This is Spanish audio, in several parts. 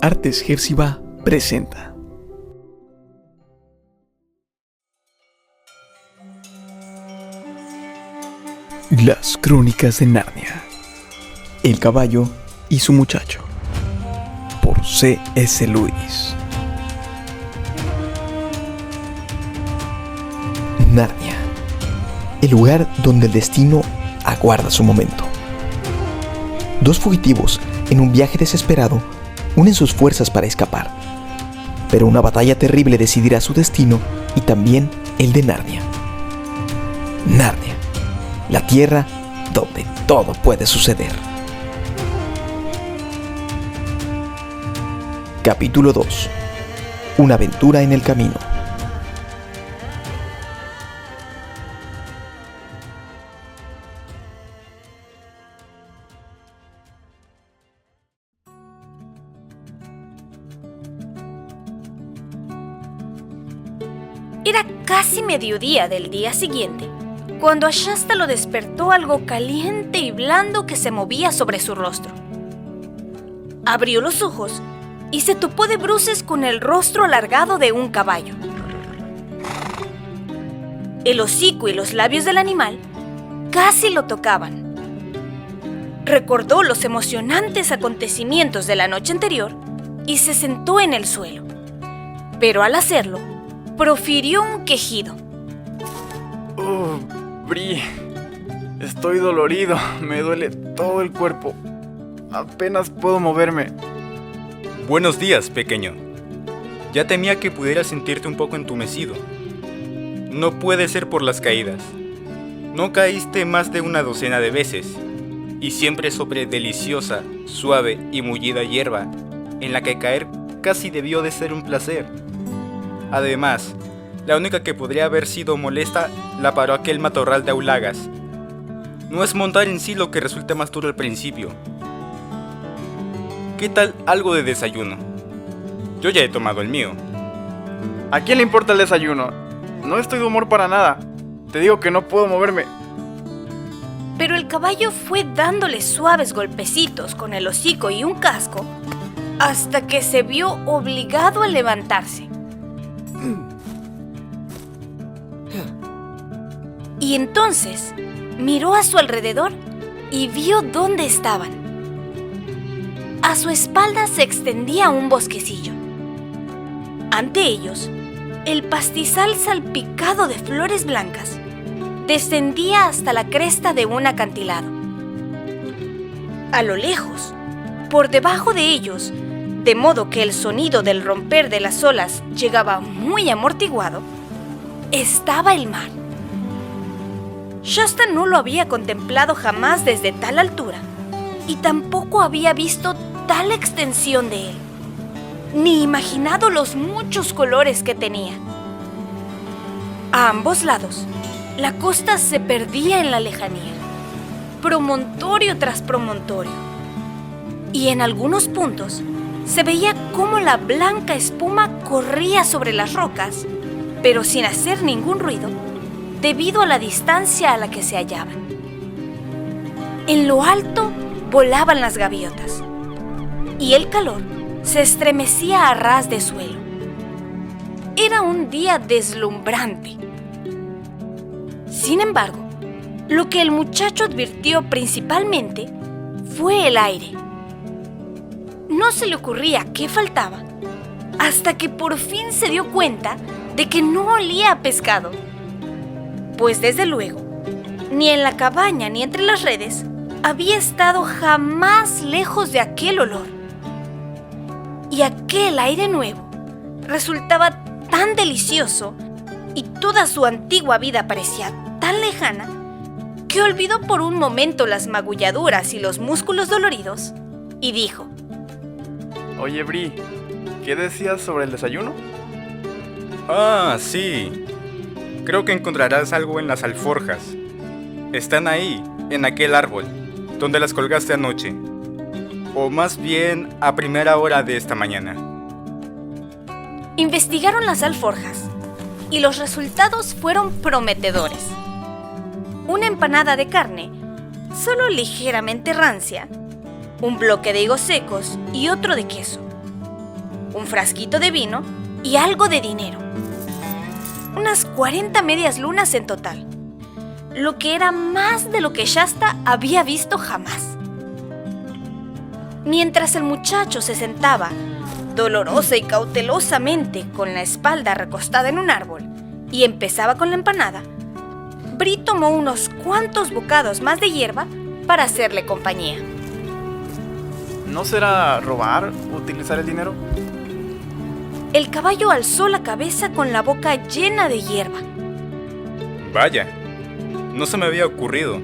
Artes Gersiva presenta Las Crónicas de Narnia, El caballo y su muchacho, por C.S. Lewis. Narnia, el lugar donde el destino aguarda su momento. Dos fugitivos, en un viaje desesperado, unen sus fuerzas para escapar. Pero una batalla terrible decidirá su destino y también el de Narnia. Narnia, la tierra donde todo puede suceder. Capítulo 2. Una aventura en el camino. Era casi mediodía del día siguiente, cuando a Shasta lo despertó algo caliente y blando que se movía sobre su rostro. Abrió los ojos y se topó de bruces con el rostro alargado de un caballo. El hocico y los labios del animal casi lo tocaban. Recordó los emocionantes acontecimientos de la noche anterior y se sentó en el suelo. Pero al hacerlo, profirió un quejido. Bree, estoy dolorido, me duele todo el cuerpo. Apenas puedo moverme. Buenos días, pequeño. Ya temía que pudieras sentirte un poco entumecido. No puede ser por las caídas. No caíste más de una docena de veces, y siempre sobre deliciosa, suave y mullida hierba, en la que caer casi debió de ser un placer. Además, la única que podría haber sido molesta la paró aquel matorral de aulagas. No es montar en sí lo que resulta más duro al principio. ¿Qué tal algo de desayuno? Yo ya he tomado el mío. ¿A quién le importa el desayuno? No estoy de humor para nada. Te digo que no puedo moverme. Pero el caballo fue dándole suaves golpecitos con el hocico y un casco hasta que se vio obligado a levantarse. Y entonces miró a su alrededor y vio dónde estaban. A su espalda se extendía un bosquecillo. Ante ellos, el pastizal salpicado de flores blancas descendía hasta la cresta de un acantilado. A lo lejos, por debajo de ellos, de modo que el sonido del romper de las olas llegaba muy amortiguado, estaba el mar. Shasta no lo había contemplado jamás desde tal altura y tampoco había visto tal extensión de él, ni imaginado los muchos colores que tenía. A ambos lados, la costa se perdía en la lejanía, promontorio tras promontorio, y en algunos puntos se veía cómo la blanca espuma corría sobre las rocas, pero sin hacer ningún ruido, debido a la distancia a la que se hallaban. En lo alto volaban las gaviotas, y el calor se estremecía a ras de suelo. Era un día deslumbrante. Sin embargo, lo que el muchacho advirtió principalmente fue el aire. No se le ocurría qué faltaba, hasta que por fin se dio cuenta de que no olía a pescado. Pues desde luego, ni en la cabaña ni entre las redes había estado jamás lejos de aquel olor. Y aquel aire nuevo resultaba tan delicioso y toda su antigua vida parecía tan lejana que olvidó por un momento las magulladuras y los músculos doloridos y dijo: Oye, Bree, ¿qué decías sobre el desayuno? Ah, sí. Creo que encontrarás algo en las alforjas. Están ahí, en aquel árbol, donde las colgaste anoche. O más bien, a primera hora de esta mañana. Investigaron las alforjas y los resultados fueron prometedores. Una empanada de carne, solo ligeramente rancia, un bloque de higos secos y otro de queso, un frasquito de vino y algo de dinero. Unas 40 medias lunas en total, lo que era más de lo que Shasta había visto jamás. Mientras el muchacho se sentaba, dolorosa y cautelosamente, con la espalda recostada en un árbol, y empezaba con la empanada, Bree tomó unos cuantos bocados más de hierba para hacerle compañía. ¿No será robar utilizar el dinero? El caballo alzó la cabeza con la boca llena de hierba. Vaya, no se me había ocurrido.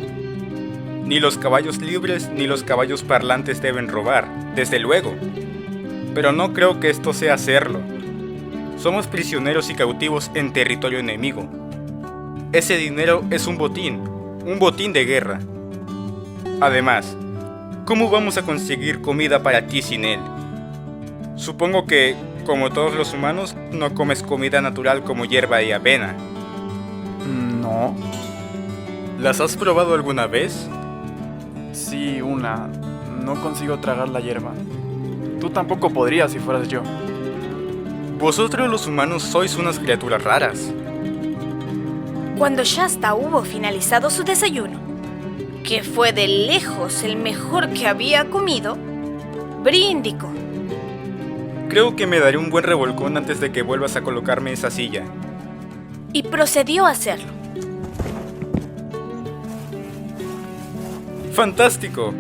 Ni los caballos libres ni los caballos parlantes deben robar, desde luego. Pero no creo que esto sea hacerlo. Somos prisioneros y cautivos en territorio enemigo. Ese dinero es un botín de guerra. Además, ¿cómo vamos a conseguir comida para ti sin él? Supongo que, como todos los humanos, no comes comida natural como hierba y avena. No. ¿Las has probado alguna vez? Sí, una. No consigo tragar la hierba. Tú tampoco podrías si fueras yo. Vosotros los humanos sois unas criaturas raras. Cuando Shasta hubo finalizado su desayuno, que fue de lejos el mejor que había comido, Bree indicó: Creo que me daré un buen revolcón antes de que vuelvas a colocarme esa silla. y procedió a hacerlo. ¡Fantástico!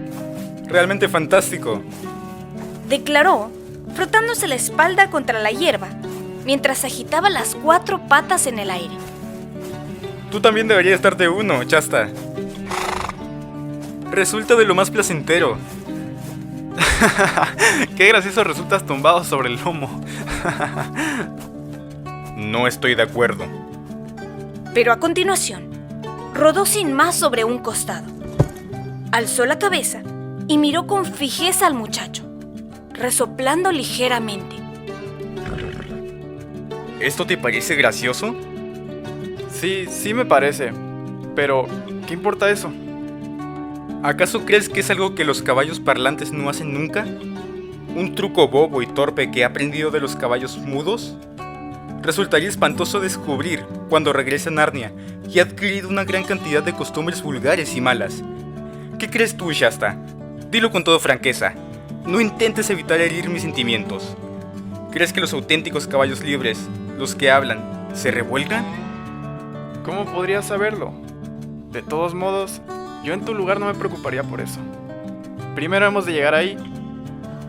Realmente fantástico. Declaró, frotándose la espalda contra la hierba, mientras agitaba las 4 patas en el aire. Tú también deberías darte uno, Shasta. Resulta de lo más placentero. Qué gracioso resultas tumbado sobre el lomo. No estoy de acuerdo. Pero a continuación, rodó sin más sobre un costado. Alzó la cabeza y miró con fijeza al muchacho, resoplando ligeramente. ¿Esto te parece gracioso? Sí me parece. Pero, ¿qué importa eso? ¿Acaso crees que es algo que los caballos parlantes no hacen nunca? ¿Un truco bobo y torpe que he aprendido de los caballos mudos? Resultaría espantoso descubrir, cuando regrese a Narnia, que he adquirido una gran cantidad de costumbres vulgares y malas. ¿Qué crees tú, Shasta? Dilo con toda franqueza. No intentes evitar herir mis sentimientos. ¿Crees que los auténticos caballos libres, los que hablan, se revuelcan? ¿Cómo podrías saberlo? De todos modos, yo en tu lugar no me preocuparía por eso. Primero hemos de llegar ahí.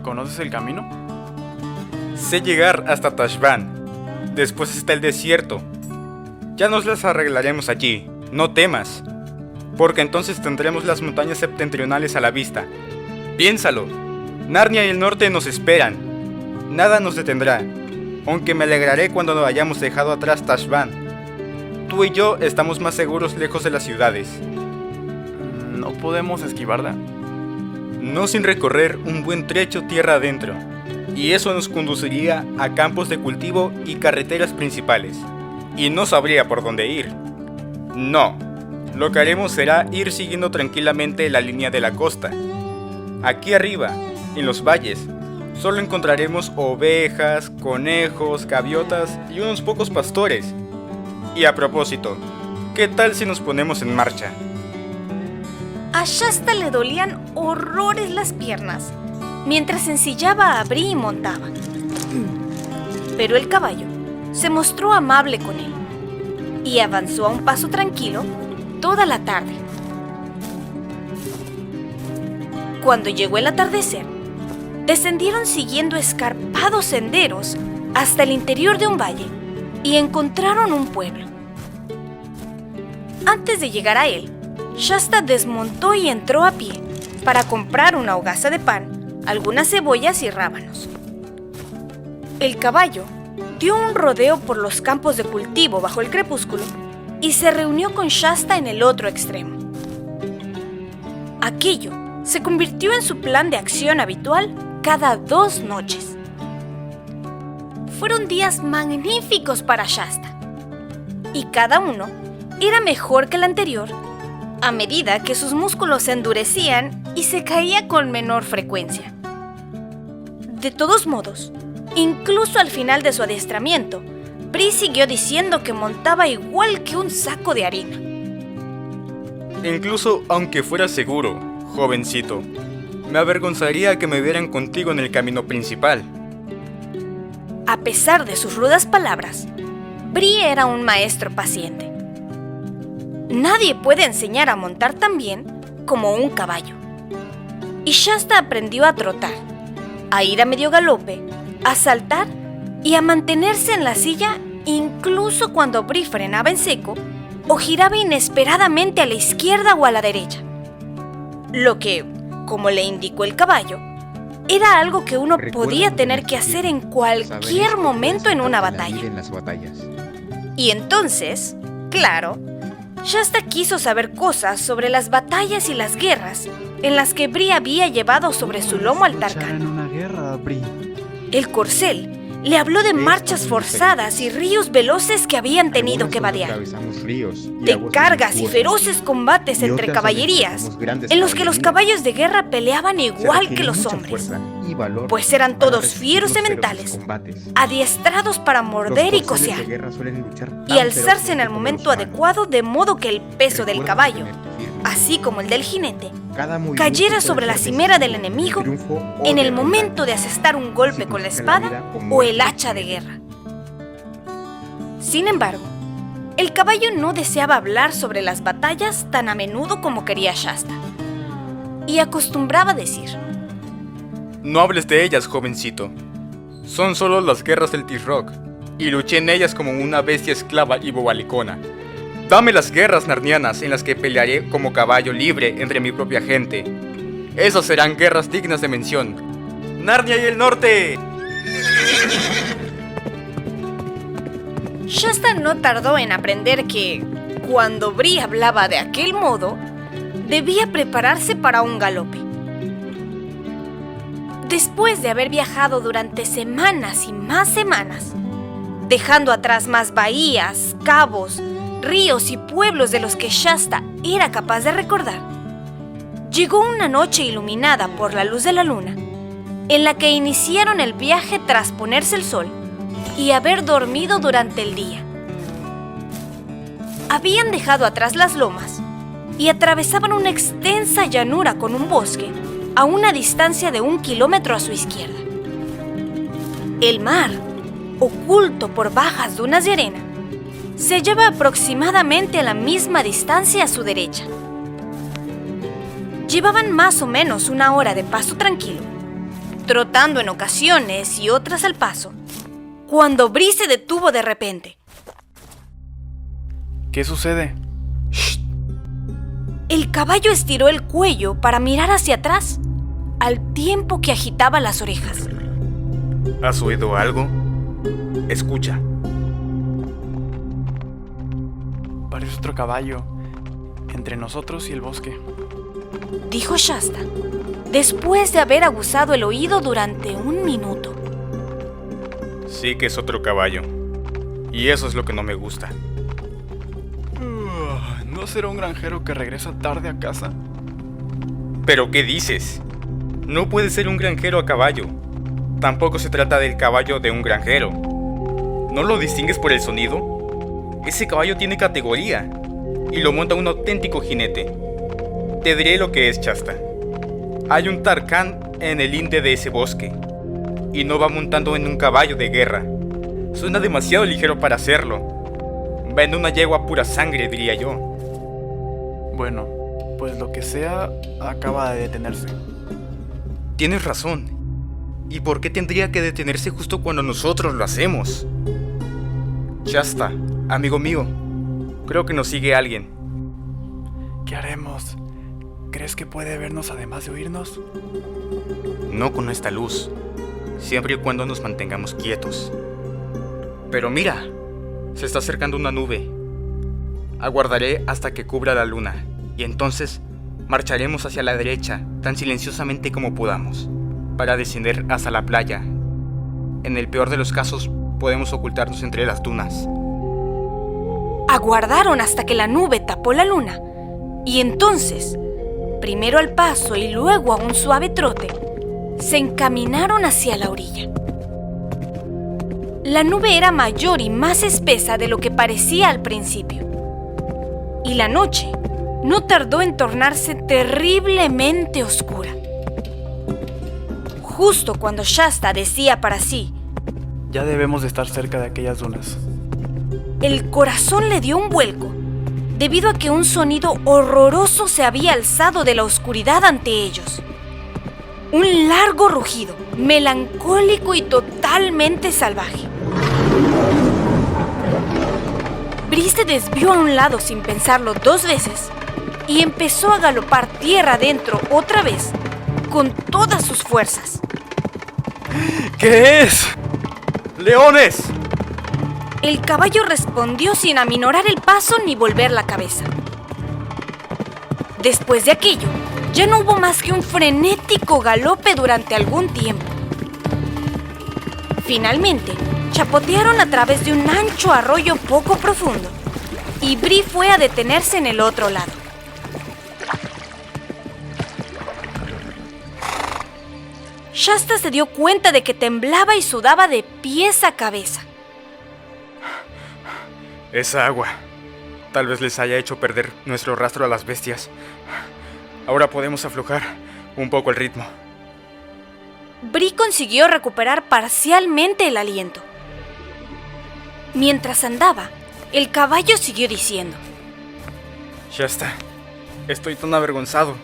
¿Conoces el camino? Sé llegar hasta Tashbaan. Después está el desierto. Ya nos las arreglaremos allí, no temas. Porque entonces tendremos las montañas septentrionales a la vista. Piénsalo. Narnia y el norte nos esperan. Nada nos detendrá. Aunque me alegraré cuando nos hayamos dejado atrás Tashbaan. Tú y yo estamos más seguros lejos de las ciudades. ¿No podemos esquivarla? No sin recorrer un buen trecho tierra adentro. Y eso nos conduciría a campos de cultivo y carreteras principales. Y no sabría por dónde ir. No. Lo que haremos será ir siguiendo tranquilamente la línea de la costa. Aquí arriba, en los valles, solo encontraremos ovejas, conejos, gaviotas y unos pocos pastores. Y a propósito, ¿qué tal si nos ponemos en marcha? A Shasta le dolían horrores las piernas, mientras ensillaba a Bree y montaba. Pero el caballo se mostró amable con él y avanzó a un paso tranquilo toda la tarde. Cuando llegó el atardecer, descendieron siguiendo escarpados senderos hasta el interior de un valle y encontraron un pueblo. Antes de llegar a él, Shasta desmontó y entró a pie para comprar una hogaza de pan, algunas cebollas y rábanos. El caballo dio un rodeo por los campos de cultivo bajo el crepúsculo y se reunió con Shasta en el otro extremo. Aquello se convirtió en su plan de acción habitual cada 2 noches. Fueron días magníficos para Shasta, y cada uno era mejor que el anterior a medida que sus músculos se endurecían y se caía con menor frecuencia. De todos modos, Incluso al final de su adiestramiento, Bree siguió diciendo que montaba igual que un saco de harina. Incluso aunque fuera seguro, jovencito, me avergonzaría que me vieran contigo en el camino principal. A pesar de sus rudas palabras, Bree era un maestro paciente. Nadie puede enseñar a montar tan bien como un caballo. Y Shasta aprendió a trotar, a ir a medio galope, a saltar y a mantenerse en la silla incluso cuando Bree frenaba en seco o giraba inesperadamente a la izquierda o a la derecha. Lo que, como le indicó el caballo, era algo que uno podía tener que hacer en cualquier momento en una batalla. Y entonces, claro, Shasta quiso saber cosas sobre las batallas y las guerras en las que Bree había llevado sobre su lomo al Tarkan. El corcel le habló de marchas forzadas y ríos veloces que habían tenido que vadear, de cargas y feroces combates entre caballerías, en los que los caballos de guerra peleaban igual que los hombres, pues eran todos fieros sementales, adiestrados para morder y cocear, y alzarse en el momento adecuado de modo que el peso del caballo, así como el del jinete, cayera sobre la cimera del enemigo en el momento de asestar un golpe con la espada o el hacha de guerra. Sin embargo, el caballo no deseaba hablar sobre las batallas tan a menudo como quería Shasta, y acostumbraba decir: No hables de ellas, jovencito. Son solo las guerras del T-Rock, y luché en ellas como una bestia esclava y bobalicona. Dame las guerras narnianas en las que pelearé como caballo libre entre mi propia gente. Esas serán guerras dignas de mención. ¡Narnia y el norte! Shasta no tardó en aprender que, cuando Bree hablaba de aquel modo, debía prepararse para un galope. Después de haber viajado durante semanas y más semanas, dejando atrás más bahías, cabos, ríos y pueblos de los que Shasta era capaz de recordar, llegó una noche iluminada por la luz de la luna, en la que iniciaron el viaje tras ponerse el sol y haber dormido durante el día. Habían dejado atrás las lomas y atravesaban una extensa llanura con un bosque a una distancia de 1 kilómetro a su izquierda. El mar, oculto por bajas dunas de arena, se hallaba aproximadamente a la misma distancia a su derecha. Llevaban más o menos 1 hora de paso tranquilo, trotando en ocasiones y otras al paso, cuando Bree se detuvo de repente. ¿Qué sucede? ¡Shh! El caballo estiró el cuello para mirar hacia atrás, al tiempo que agitaba las orejas. ¿Has oído algo? Escucha. Parece otro caballo, entre nosotros y el bosque. Dijo Shasta, después de haber aguzado el oído durante 1 minuto. Sí que es otro caballo. Y eso es lo que no me gusta. ¿No será un granjero que regresa tarde a casa? ¿Pero qué dices? No puede ser un granjero a caballo. Tampoco se trata del caballo de un granjero. ¿No lo distingues por el sonido? Ese caballo tiene categoría y lo monta un auténtico jinete. Te diré lo que es, Shasta. Hay un Tarkan en el linde de ese bosque y no va montando en un caballo de guerra. Suena demasiado ligero para hacerlo. Va en una yegua pura sangre, diría yo. Bueno, pues lo que sea acaba de detenerse. Tienes razón. ¿Y por qué tendría que detenerse justo cuando nosotros lo hacemos? Shasta, amigo mío, creo que nos sigue alguien. ¿Qué haremos? ¿Crees que puede vernos además de oírnos? No con esta luz, siempre y cuando nos mantengamos quietos. Pero mira, se está acercando una nube. Aguardaré hasta que cubra la luna, y entonces marcharemos hacia la derecha tan silenciosamente como podamos, para descender hasta la playa. En el peor de los casos, podemos ocultarnos entre las dunas. Aguardaron hasta que la nube tapó la luna, y entonces, primero al paso y luego a un suave trote, se encaminaron hacia la orilla. La nube era mayor y más espesa de lo que parecía al principio. Y la noche no tardó en tornarse terriblemente oscura. Justo cuando Shasta decía para sí: Ya debemos de estar cerca de aquellas dunas. el corazón le dio un vuelco, debido a que un sonido horroroso se había alzado de la oscuridad ante ellos. Un largo rugido, melancólico y totalmente salvaje. Bree se desvió a un lado sin pensarlo 2 veces y empezó a galopar tierra adentro otra vez, con todas sus fuerzas. ¿Qué es? ¡Leones! El caballo respondió sin aminorar el paso ni volver la cabeza. Después de aquello, ya no hubo más que un frenético galope durante algún tiempo. Finalmente, chapotearon a través de un ancho arroyo poco profundo y Bree fue a detenerse en el otro lado. Shasta se dio cuenta de que temblaba y sudaba de pies a cabeza. Esa agua tal vez les haya hecho perder nuestro rastro a las bestias. Ahora podemos aflojar un poco el ritmo. Bree consiguió recuperar parcialmente el aliento. Mientras andaba, el caballo siguió diciendo: Ya está. Estoy tan avergonzado.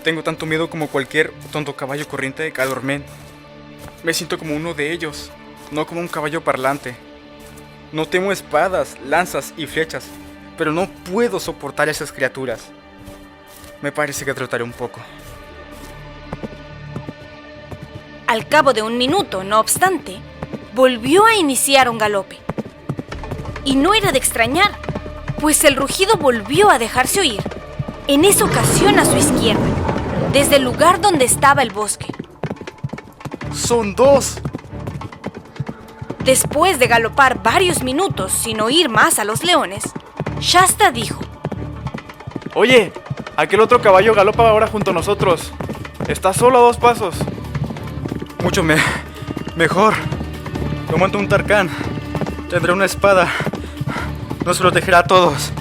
Tengo tanto miedo como cualquier tonto caballo corriente de Calormen. Me siento como uno de ellos, no como un caballo parlante. No temo espadas, lanzas y flechas, pero no puedo soportar a esas criaturas. Me parece que trotaré un poco. Al cabo de 1 minuto, no obstante, volvió a iniciar un galope. Y no era de extrañar, pues el rugido volvió a dejarse oír, en esa ocasión a su izquierda, desde el lugar donde estaba el bosque. ¡Son 2! Después de galopar varios minutos sin oír más a los leones, Shasta dijo: Oye, aquel otro caballo galopa ahora junto a nosotros. Está solo a 2 pasos. Mucho mejor. Lo monto un Tarkán. Tendré una espada. Nos protegerá a todos.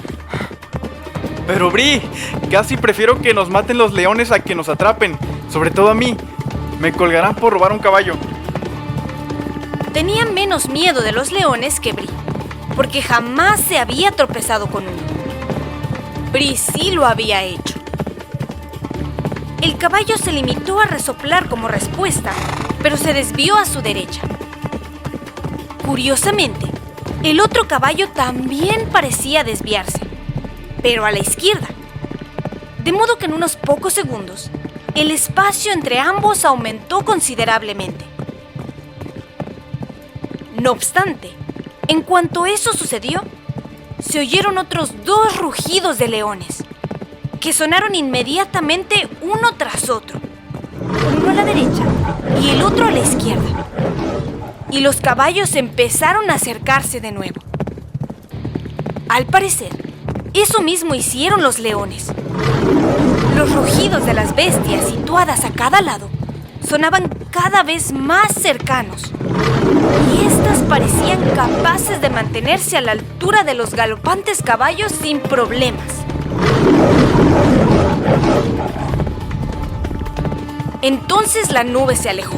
Pero Bree, casi prefiero que nos maten los leones a que nos atrapen. Sobre todo a mí. Me colgarán por robar un caballo. Tenía menos miedo de los leones que Bree, porque jamás se había tropezado con uno. Bree sí lo había hecho. El caballo se limitó a resoplar como respuesta, pero se desvió a su derecha. Curiosamente, el otro caballo también parecía desviarse, pero a la izquierda. De modo que en unos pocos segundos, el espacio entre ambos aumentó considerablemente. No obstante, en cuanto eso sucedió, se oyeron otros 2 rugidos de leones, que sonaron inmediatamente uno tras otro, uno a la derecha y el otro a la izquierda. Y los caballos empezaron a acercarse de nuevo. Al parecer, eso mismo hicieron los leones. Los rugidos de las bestias situadas a cada lado sonaban cada vez más cercanos, y estas parecían capaces de mantenerse a la altura de los galopantes caballos sin problemas. Entonces la nube se alejó,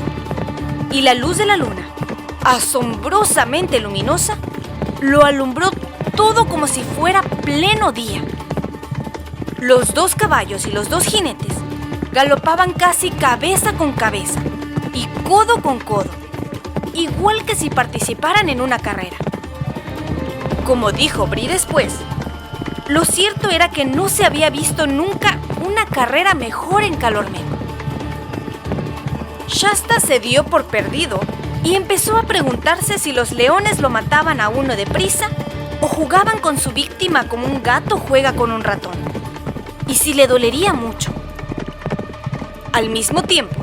y la luz de la luna, asombrosamente luminosa, lo alumbró todo como si fuera pleno día. Los 2 caballos y los 2 jinetes galopaban casi cabeza con cabeza y codo con codo, igual que si participaran en una carrera. Como dijo Bree después, lo cierto era que no se había visto nunca una carrera mejor en Calormen. Shasta se dio por perdido y empezó a preguntarse si los leones lo mataban a uno deprisa o jugaban con su víctima como un gato juega con un ratón, y si le dolería mucho. Al mismo tiempo,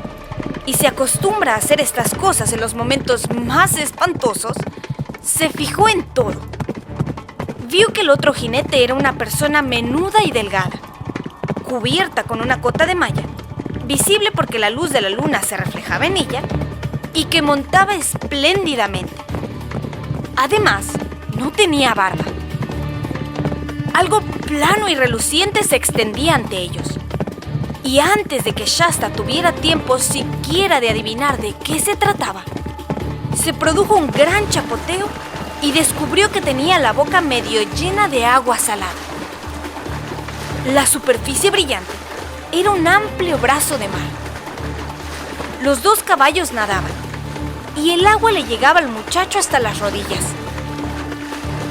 y se acostumbra a hacer estas cosas en los momentos más espantosos, se fijó en todo. Vio que el otro jinete era una persona menuda y delgada, cubierta con una cota de malla, visible porque la luz de la luna se reflejaba en ella, y que montaba espléndidamente, Además, no tenía barba. Algo plano y reluciente se extendía ante ellos. Y antes de que Shasta tuviera tiempo siquiera de adivinar de qué se trataba, se produjo un gran chapoteo y descubrió que tenía la boca medio llena de agua salada. La superficie brillante era un amplio brazo de mar. Los 2 caballos nadaban y el agua le llegaba al muchacho hasta las rodillas.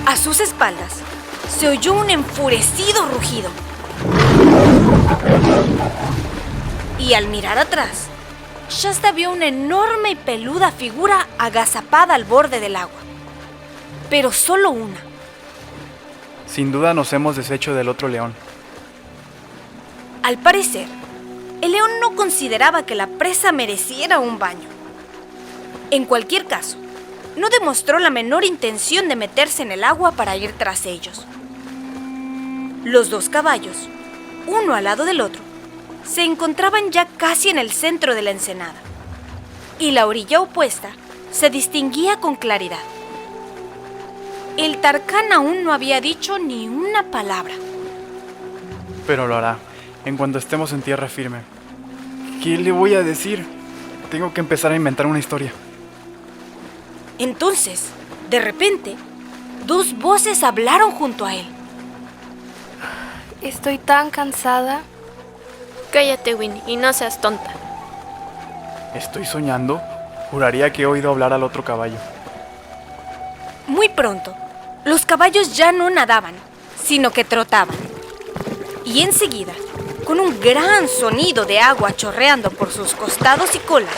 A sus espaldas se oyó un enfurecido rugido. Y al mirar atrás, Shasta vio una enorme y peluda figura agazapada al borde del agua. Pero solo una. Sin duda nos hemos deshecho del otro león. Al parecer, el león no consideraba que la presa mereciera un baño. En cualquier caso, no demostró la menor intención de meterse en el agua para ir tras ellos. Los 2 caballos, uno al lado del otro, se encontraban ya casi en el centro de la ensenada, y la orilla opuesta se distinguía con claridad. El Tarkán aún no había dicho ni una palabra. Pero lo hará, en cuanto estemos en tierra firme. ¿Qué le voy a decir? Tengo que empezar a inventar una historia. Entonces, de repente, 2 voces hablaron junto a él. Estoy tan cansada. Cállate, Winnie, y no seas tonta. ¿Estoy soñando? Juraría que he oído hablar al otro caballo. Muy pronto, los caballos ya no nadaban, sino que trotaban. Y enseguida, con un gran sonido de agua chorreando por sus costados y colas,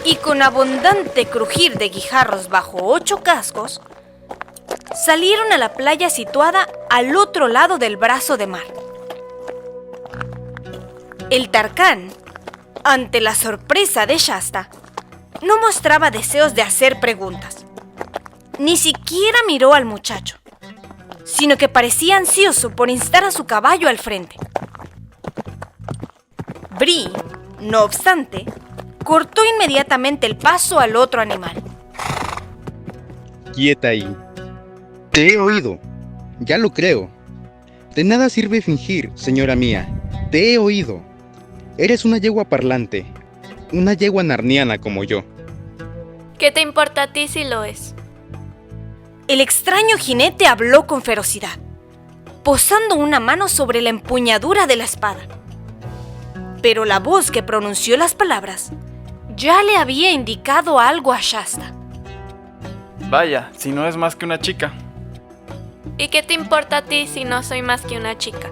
y con abundante crujir de guijarros bajo 8 cascos, salieron a la playa situada al otro lado del brazo de mar. El Tarkán, ante la sorpresa de Shasta, no mostraba deseos de hacer preguntas. Ni siquiera miró al muchacho, sino que parecía ansioso por instar a su caballo al frente. Bree, no obstante, cortó inmediatamente el paso al otro animal. Quieta ahí. Te he oído. Ya lo creo. De nada sirve fingir, señora mía. Te he oído. Eres una yegua parlante. Una yegua narniana como yo. ¿Qué te importa a ti si lo es? El extraño jinete habló con ferocidad, posando una mano sobre la empuñadura de la espada. Pero la voz que pronunció las palabras ya le había indicado algo a Shasta. Vaya, si no es más que una chica. ¿Y qué te importa a ti si no soy más que una chica?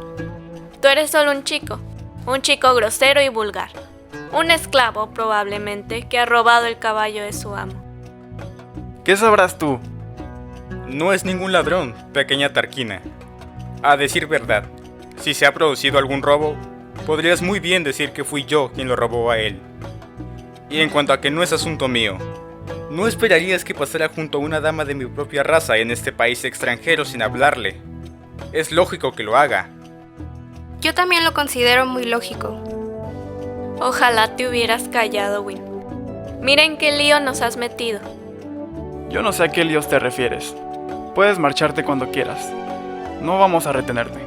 Tú eres solo un chico grosero y vulgar. Un esclavo, probablemente, que ha robado el caballo de su amo. ¿Qué sabrás tú? No es ningún ladrón, pequeña Tarquina. A decir verdad, si se ha producido algún robo, podrías muy bien decir que fui yo quien lo robó a él. Y en cuanto a que no es asunto mío, no esperarías que pasara junto a una dama de mi propia raza en este país extranjero sin hablarle. Es lógico que lo haga. Yo también lo considero muy lógico. Ojalá te hubieras callado, Win. Mira en qué lío nos has metido. Yo no sé a qué líos te refieres. Puedes marcharte cuando quieras. No vamos a retenerte.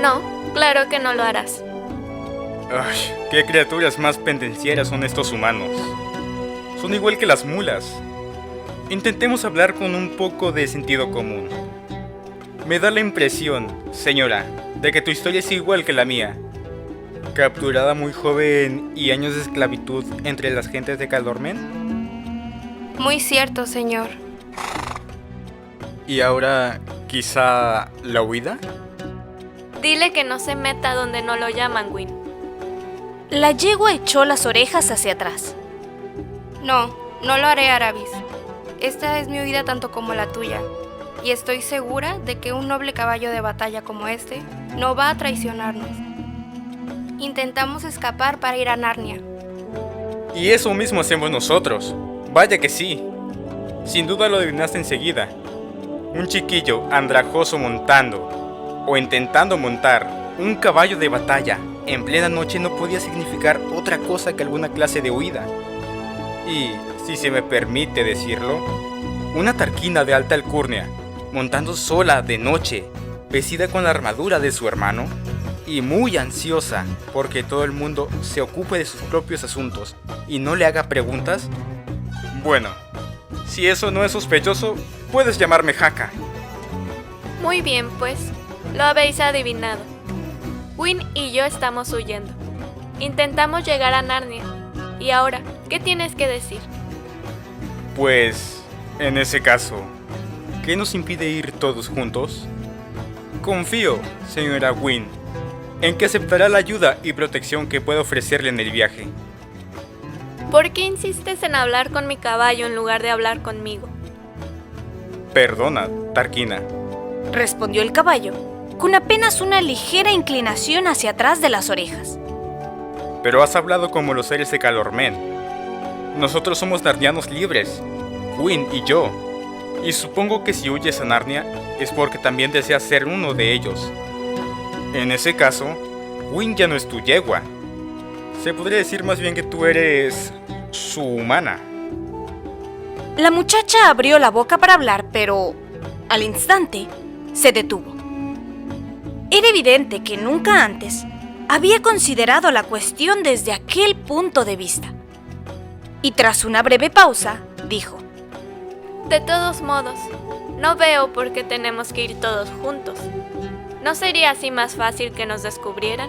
No, claro que no lo harás. Ay, qué criaturas más pendencieras son estos humanos. Son igual que las mulas. Intentemos hablar con un poco de sentido común. Me da la impresión, señora, de que tu historia es igual que la mía. Capturada muy joven y años de esclavitud entre las gentes de Calormen. Muy cierto, señor. ¿Y ahora, quizá, la huida? Dile que no se meta donde no lo llaman, Win. La yegua echó las orejas hacia atrás. No, no lo haré, Aravis. Esta es mi huida tanto como la tuya. Y estoy segura de que un noble caballo de batalla como este no va a traicionarnos. Intentamos escapar para ir a Narnia. Y eso mismo hacemos nosotros. Vaya que sí. Sin duda lo adivinaste enseguida. Un chiquillo andrajoso montando, o intentando montar, un caballo de batalla en plena noche no podía significar otra cosa que alguna clase de huida. Y, si se me permite decirlo, Una Tarquina de alta alcurnia, montando sola de noche, vestida con la armadura de su hermano, y muy ansiosa porque todo el mundo se ocupe de sus propios asuntos y no le haga preguntas. Bueno, si eso no es sospechoso, puedes llamarme Jaca. Muy bien, pues, lo habéis adivinado. Win y yo estamos huyendo. Intentamos llegar a Narnia. Y ahora, ¿qué tienes que decir? Pues, en ese caso, ¿qué nos impide ir todos juntos? Confío, señora Win, en que aceptará la ayuda y protección que pueda ofrecerle en el viaje. ¿Por qué insistes en hablar con mi caballo en lugar de hablar conmigo? Perdona, Tarquina. respondió el caballo, con apenas una ligera inclinación hacia atrás de las orejas. Pero has hablado como los seres de Calormen. Nosotros somos narnianos libres, Win y yo. Y supongo que si huyes a Narnia es porque también deseas ser uno de ellos. En ese caso, Win ya no es tu yegua. Se podría decir más bien que tú eres su humana. La muchacha abrió la boca para hablar, pero al instante se detuvo. Era evidente que nunca antes había considerado la cuestión desde aquel punto de vista. Y tras una breve pausa, dijo: De todos modos, no veo por qué tenemos que ir todos juntos. ¿No sería así más fácil que nos descubrieran?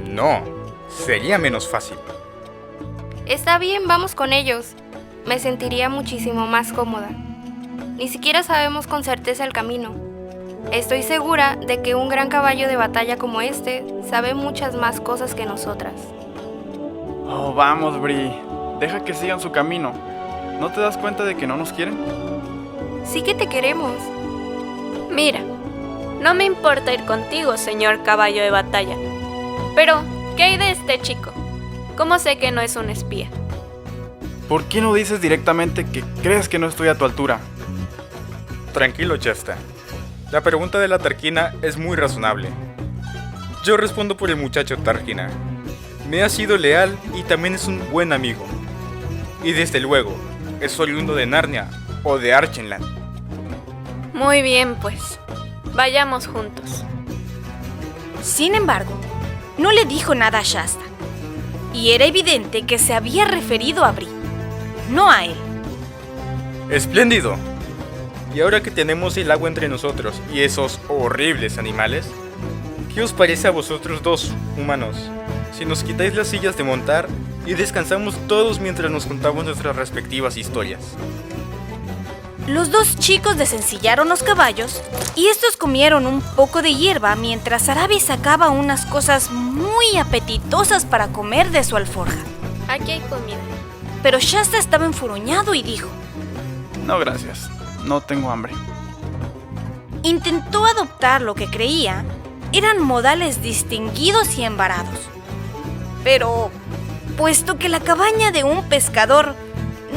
No, sería menos fácil. Está bien, vamos con ellos. Me sentiría muchísimo más cómoda. Ni siquiera sabemos con certeza el camino. Estoy segura de que un gran caballo de batalla como este sabe muchas más cosas que nosotras. Oh, vamos, Bri. Deja que sigan su camino. ¿No te das cuenta de que no nos quieren? Sí que te queremos. Mira, no me importa ir contigo, señor caballo de batalla. Pero, ¿qué hay de este chico? ¿Cómo sé que no es un espía? ¿Por qué no dices directamente que crees que no estoy a tu altura? Tranquilo, Chasta. La pregunta de la Tarquina es muy razonable. Yo respondo por el muchacho Tarquina. Me ha sido leal y también es un buen amigo. Y desde luego, es oriundo de Narnia o de Archenland. Muy bien, pues. Vayamos juntos. Sin embargo, no le dijo nada a Shasta. Y era evidente que se había referido a Bri, no a él. ¡Espléndido! Y ahora que tenemos el agua entre nosotros y esos horribles animales, ¿qué os parece a vosotros dos, humanos, si nos quitáis las sillas de montar y descansamos todos mientras nos contamos nuestras respectivas historias? Los dos chicos desencillaron los caballos y estos comieron un poco de hierba mientras Arabi sacaba unas cosas muy apetitosas para comer de su alforja. Aquí hay comida. Pero Shasta estaba enfurruñado y dijo: No, gracias. No tengo hambre. Intentó adoptar lo que creía eran modales distinguidos y embarados. Pero, puesto que la cabaña de un pescador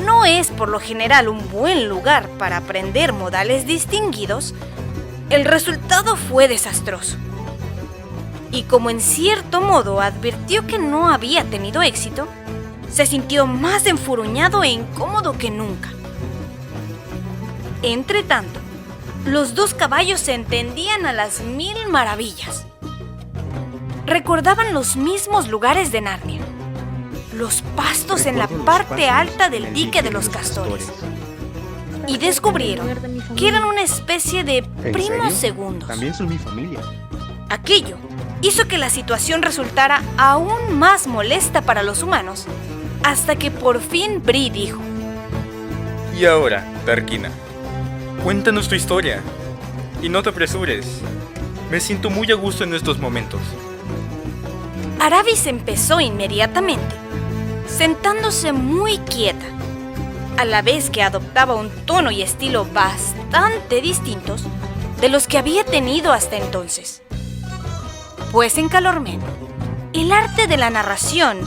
no es por lo general un buen lugar para aprender modales distinguidos, el resultado fue desastroso. Y como en cierto modo advirtió que no había tenido éxito, se sintió más enfurruñado e incómodo que nunca. Entretanto, los dos caballos se entendían a las 1000 maravillas. Recordaban los mismos lugares de Narnia, los pastos en la parte alta del dique de los castores, y descubrieron que eran una especie de primos segundos. También son mi familia. Aquello hizo que la situación resultara aún más molesta para los humanos, hasta que por fin Bri dijo: Y ahora, Tarquina, cuéntanos tu historia. Y no te apresures. Me siento muy a gusto en estos momentos. Arabi empezó inmediatamente, sentándose muy quieta, a la vez que adoptaba un tono y estilo bastante distintos de los que había tenido hasta entonces. Pues en Calormen, el arte de la narración,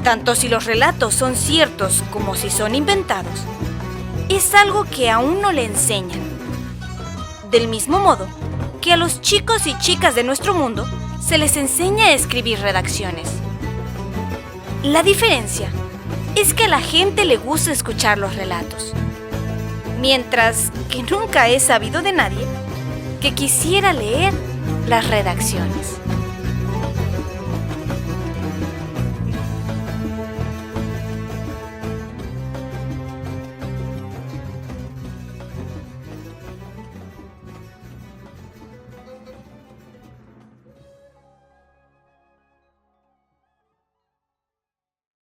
tanto si los relatos son ciertos como si son inventados, es algo que aún no le enseñan. Del mismo modo que a los chicos y chicas de nuestro mundo se les enseña a escribir redacciones. La diferencia es que a la gente le gusta escuchar los relatos, mientras que nunca he sabido de nadie que quisiera leer las redacciones.